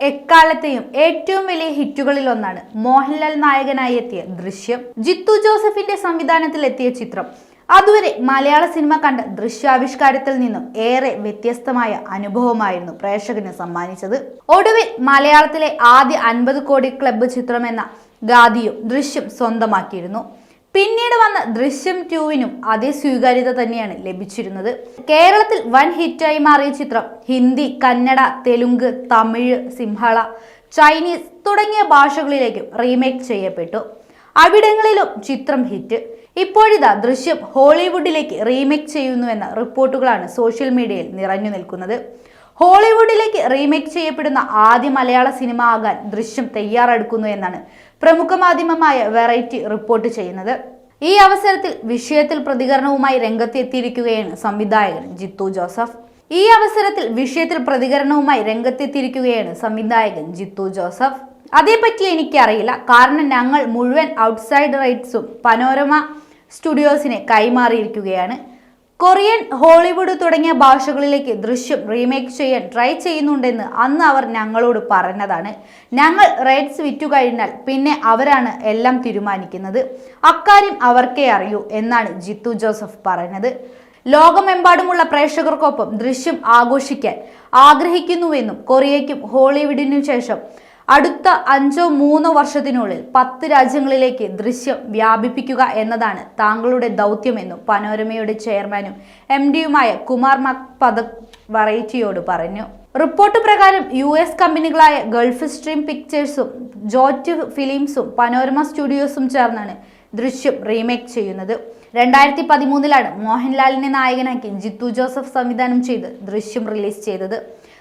എക്കാലത്തെയും ഏറ്റവും വലിയ ഹിറ്റുകളിലൊന്നാണ് മോഹൻലാൽ നായകനായി എത്തിയ ദൃശ്യം. ജിത്തു ജോസഫിന്റെ സംവിധാനത്തിൽ എത്തിയ ചിത്രം അതുവരെ മലയാള സിനിമ കണ്ട ദൃശ്യാവിഷ്കാരത്തിൽ നിന്നും ഏറെ വ്യത്യസ്തമായ അനുഭവമായിരുന്നു പ്രേക്ഷകന് സമ്മാനിച്ചത്. ഒടുവിൽ മലയാളത്തിലെ ആദ്യ 50 കോടി ക്ലബ്ബ് ചിത്രമെന്ന ഗാദിയും ദൃശ്യം സ്വന്തമാക്കിയിരുന്നു. പിന്നീട് വന്ന ദൃശ്യം 2-നും അതേ സ്വീകാര്യത തന്നെയാണ് ലഭിച്ചിരുന്നത്. കേരളത്തിൽ വൻ ഹിറ്റായി മാറിയ ചിത്രം ഹിന്ദി, കന്നഡ, തെലുങ്ക്, തമിഴ്, സിംഹള, ചൈനീസ് തുടങ്ങിയ ഭാഷകളിലേക്കും റീമേക്ക് ചെയ്യപ്പെട്ടു. അവിടങ്ങളിലും ചിത്രം ഹിറ്റ്. ഇപ്പോഴിതാ ദൃശ്യം ഹോളിവുഡിലേക്ക് റീമേക്ക് ചെയ്യുന്നുവെന്ന റിപ്പോർട്ടുകളാണ് സോഷ്യൽ മീഡിയയിൽ നിറഞ്ഞു നിൽക്കുന്നത്. ഹോളിവുഡിലേക്ക് റീമേക്ക് ചെയ്യപ്പെടുന്ന ആദ്യ മലയാള സിനിമ ആകാൻ ദൃശ്യം തയ്യാറെടുക്കുന്നു എന്നാണ് പ്രമുഖ മാധ്യമമായ വെറൈറ്റി റിപ്പോർട്ട് ചെയ്യുന്നത്. ഈ അവസരത്തിൽ വിഷയത്തിൽ പ്രതികരണവുമായി രംഗത്തെത്തിയിരിക്കുകയാണ് സംവിധായകൻ ജിത്തു ജോസഫ്. അതേപറ്റി എനിക്കറിയില്ല, കാരണം ഞങ്ങൾ മുഴുവൻ ഔട്ട്സൈഡ് റൈറ്റ്സും പനോരമ സ്റ്റുഡിയോസിനെ കൈമാറിയിരിക്കുകയാണ്. കൊറിയൻ, ഹോളിവുഡ് തുടങ്ങിയ ഭാഷകളിലേക്ക് ദൃശ്യം റീമേക്ക് ചെയ്യാൻ ട്രൈ ചെയ്യുന്നുണ്ടെന്ന് അന്ന് അവർ ഞങ്ങളോട് പറഞ്ഞതാണ്. ഞങ്ങൾ റൈറ്റ്സ് വിറ്റു കഴിഞ്ഞാൽ പിന്നെ അവരാണ് എല്ലാം തീരുമാനിക്കുന്നത്. അക്കാര്യം അവർക്കേ അറിയൂ എന്നാണ് ജിത്തു ജോസഫ് പറഞ്ഞത്. ലോകമെമ്പാടുമുള്ള പ്രേക്ഷകർക്കൊപ്പം ദൃശ്യം ആഘോഷിക്കാൻ ആഗ്രഹിക്കുന്നുവെന്നും കൊറിയയ്ക്കും ഹോളിവുഡിനു ശേഷം അടുത്ത 5-3 വർഷത്തിനുള്ളിൽ 10 രാജ്യങ്ങളിലേക്ക് ദൃശ്യം വ്യാപിപ്പിക്കുക എന്നതാണ് താങ്കളുടെ ദൗത്യമെന്നും പനോരമയുടെ ചെയർമാനും MD-യുമായ കുമാർ മക്പഥക് വെറൈറ്റിയോട് പറഞ്ഞു. റിപ്പോർട്ട് പ്രകാരം US കമ്പനികളായ ഗൾഫ് സ്ട്രീം പിക്ചേഴ്സും ജോറ്റ് ഫിലിംസും പനോരമ സ്റ്റുഡിയോസും ചേർന്നാണ് ദൃശ്യം റീമേക്ക് ചെയ്യുന്നത്. 2013-ലാണ് മോഹൻലാലിനെ നായകനാക്കി ജിത്തു ജോസഫ് സംവിധാനം ചെയ്ത് ദൃശ്യം റിലീസ് ചെയ്തത്.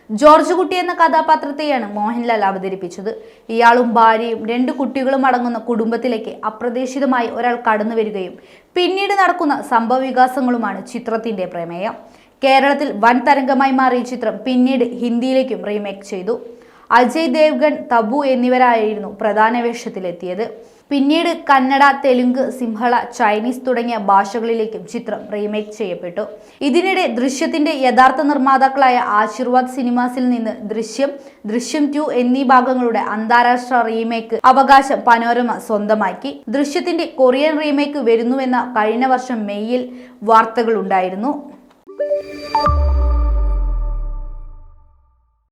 ജോർജ് കുട്ടി എന്ന കഥാപാത്രത്തെയാണ് മോഹൻലാൽ അവതരിപ്പിച്ചത്. ഇയാളും ഭാര്യയും 2 കുട്ടികളും അടങ്ങുന്ന കുടുംബത്തിലേക്ക് അപ്രതീക്ഷിതമായി ഒരാൾ കടന്നു വരികയും പിന്നീട് നടക്കുന്ന സംഭവവികാസങ്ങളുമാണ് ചിത്രത്തിന്റെ പ്രമേയം. കേരളത്തിൽ വൻ തരംഗമായി മാറിയ ചിത്രം പിന്നീട് ഹിന്ദിയിലേക്കും റീമേക്ക് ചെയ്തു. അജയ് ദേവ്ഗൺ, തബു എന്നിവരായിരുന്നു പ്രധാന വേഷത്തിലെത്തിയത്. പിന്നീട് കന്നഡ, തെലുങ്ക്, സിംഹള, ചൈനീസ് തുടങ്ങിയ ഭാഷകളിലേക്കും ചിത്രം റീമേക്ക് ചെയ്യപ്പെട്ടു. ഇതിനിടെ ദൃശ്യത്തിന്റെ യഥാർത്ഥ നിർമ്മാതാക്കളായ ആശീർവാദ് സിനിമാസിൽ നിന്ന് ദൃശ്യം 2 എന്നീ ഭാഗങ്ങളുടെ അന്താരാഷ്ട്ര റീമേക്ക് അവകാശം പനോരമ സ്വന്തമാക്കി. ദൃശ്യത്തിന്റെ കൊറിയൻ റീമേക്ക് വരുന്നുവെന്ന കഴിഞ്ഞ വർഷം മെയ്യിൽ വാർത്തകളുണ്ടായിരുന്നു.